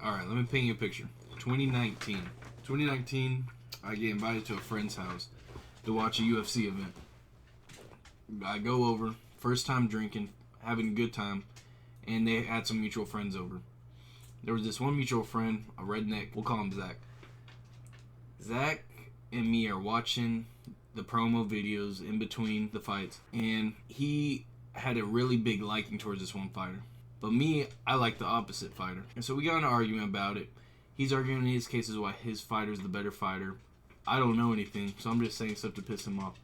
All right, let me paint you a picture. 2019, I get invited to a friend's house to watch a UFC event. I go over, first time drinking, having a good time, and they had some mutual friends over. There was this one mutual friend, a redneck, we'll call him Zach. Zach and me are watching the promo videos in between the fights, and he had a really big liking towards this one fighter. But me, I like the opposite fighter. And so we got in an argument about it. He's arguing in his cases why his fighter's the better fighter. I don't know anything, so I'm just saying stuff to piss him off.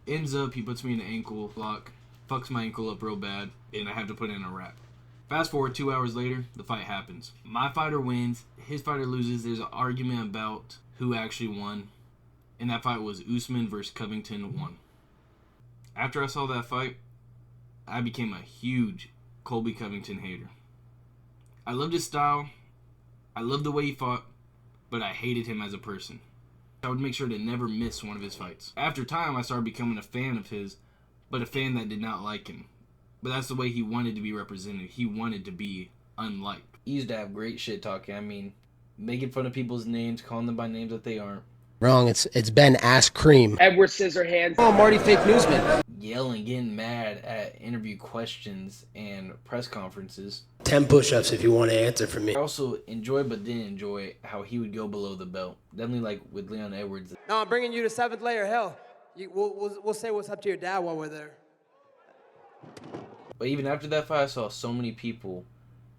Ends up, he puts me in an ankle lock, fucks my ankle up real bad, and I have to put in a wrap. Fast forward 2 hours later, the fight happens. My fighter wins, his fighter loses. There's an argument about who actually won. And that fight was Usman versus Covington won. After I saw that fight, I became a huge Colby Covington hater. I loved his style. I loved the way he fought, but I hated him as a person. I would make sure to never miss one of his fights. After time, I started becoming a fan of his, but a fan that did not like him. But that's the way he wanted to be represented. He wanted to be unliked. He used to have great shit talking. I mean, making fun of people's names, calling them by names that they aren't. Wrong. It's Ben Ass Cream. Edward Scissorhands. Oh, Marty Fake Newsman. Yelling, getting mad at interview questions and press conferences. 10 push-ups if you want to answer for me. I also enjoyed but didn't enjoy how he would go below the belt. Definitely like with Leon Edwards. No, I'm bringing you to 7th layer. Hell, we'll say what's up to your dad while we're there. But even after that fight, I saw so many people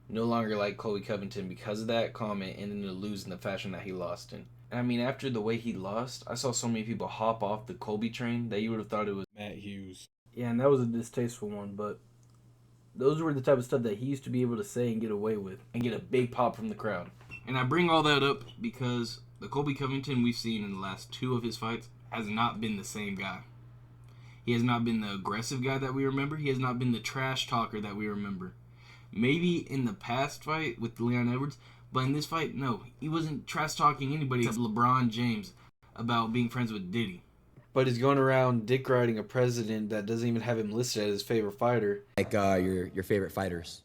no longer like Colby Covington because of that comment and then to lose in the fashion that he lost in. I mean, after the way he lost, I saw so many people hop off the Colby train that you would have thought it was Matt Hughes. Yeah, and that was a distasteful one, but those were the type of stuff that he used to be able to say and get away with and get a big pop from the crowd. And I bring all that up because the Colby Covington we've seen in the last 2 of his fights has not been the same guy. He has not been the aggressive guy that we remember. He has not been the trash talker that we remember. Maybe in the past fight with Leon Edwards, but in this fight, no. He wasn't trash talking anybody except LeBron James about being friends with Diddy. But he's going around dick riding a president that doesn't even have him listed as his favorite fighter. Like your favorite fighters?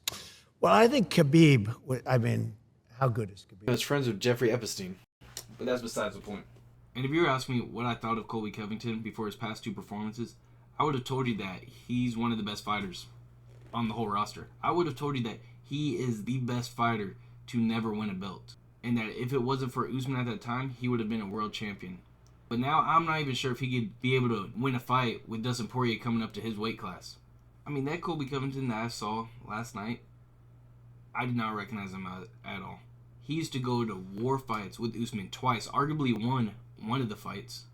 Well, I think Khabib, I mean, how good is Khabib? He was friends with Jeffrey Epstein. But that's besides the point. And if you were asking me what I thought of Colby Covington before his past 2 performances, I would have told you that he's one of the best fighters on the whole roster. I would have told you that he is the best fighter to never win a belt. And that if it wasn't for Usman at that time, he would have been a world champion. But now I'm not even sure if he could be able to win a fight with Dustin Poirier coming up to his weight class. I mean, that Colby Covington that I saw last night, I did not recognize him at all. He used to go to war fights with Usman twice, arguably won one of the fights.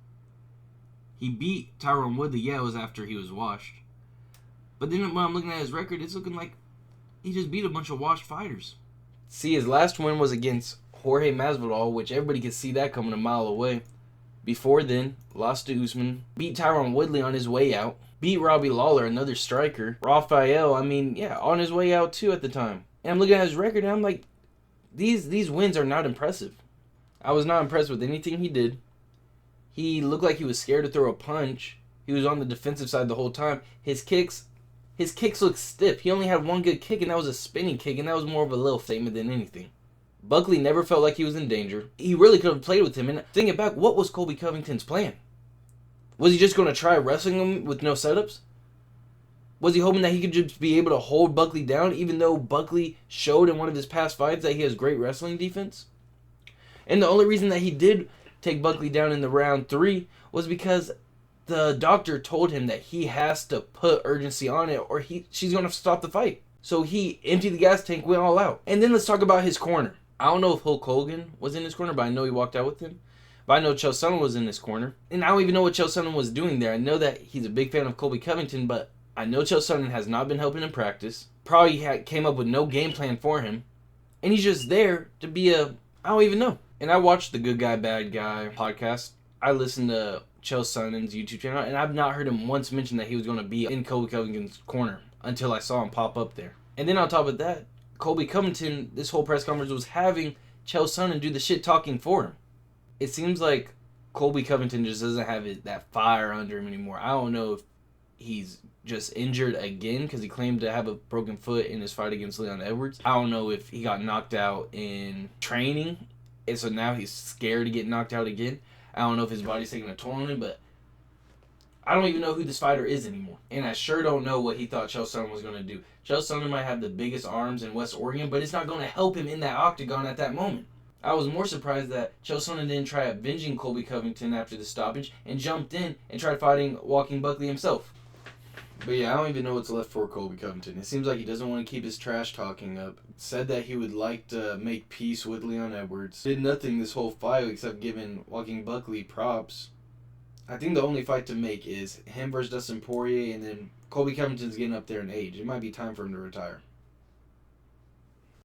He beat Tyron Woodley, yeah, it was after he was washed. But then when I'm looking at his record, it's looking like he just beat a bunch of washed fighters. See, his last win was against Jorge Masvidal, which everybody could see that coming a mile away. Before then, lost to Usman, beat Tyron Woodley on his way out, beat Robbie Lawler, another striker. Rafael, I mean, yeah, on his way out too at the time. And I'm looking at his record and I'm like, these wins are not impressive. I was not impressed with anything he did. He looked like he was scared to throw a punch. He was on the defensive side the whole time. His kicks looked stiff. He only had one good kick, and that was a spinning kick, and that was more of a little statement than anything. Buckley never felt like he was in danger. He really could have played with him. And thinking back, what was Colby Covington's plan? Was he just going to try wrestling him with no setups? Was he hoping that he could just be able to hold Buckley down, even though Buckley showed in one of his past fights that he has great wrestling defense? And the only reason that he did take Buckley down in the round 3 was because the doctor told him that he has to put urgency on it or she's going to stop the fight. So he emptied the gas tank, went all out. And then let's talk about his corner. I don't know if Hulk Hogan was in his corner, but I know he walked out with him. But I know Chael Sonnen was in his corner. And I don't even know what Chael Sonnen was doing there. I know that he's a big fan of Colby Covington, but I know Chael Sonnen has not been helping in practice. Probably came up with no game plan for him. And he's just there to be I don't even know. And I watched the Good Guy, Bad Guy podcast. I listened to Chael Sonnen's YouTube channel, and I've not heard him once mention that he was going to be in Colby Covington's corner until I saw him pop up there. And then on top of that, Colby Covington, this whole press conference was having Chael Sonnen do the shit talking for him. It seems like Colby Covington just doesn't have that fire under him anymore. I don't know if he's just injured again because he claimed to have a broken foot in his fight against Leon Edwards. I don't know if he got knocked out in training, and so now he's scared to get knocked out again. I don't know if his body's taking a toll on him, but I don't even know who this fighter is anymore. And I sure don't know what he thought Chael Sonnen was going to do. Chael Sonnen might have the biggest arms in West Oregon, but it's not going to help him in that octagon at that moment. I was more surprised that Chael Sonnen didn't try avenging Colby Covington after the stoppage and jumped in and tried fighting Walking Buckley himself. But yeah, I don't even know what's left for Colby Covington. It seems like he doesn't want to keep his trash talking up. Said that he would like to make peace with Leon Edwards. Did nothing this whole fight except giving Walking Buckley props. I think the only fight to make is him versus Dustin Poirier, and then Colby Covington's getting up there in age. It might be time for him to retire.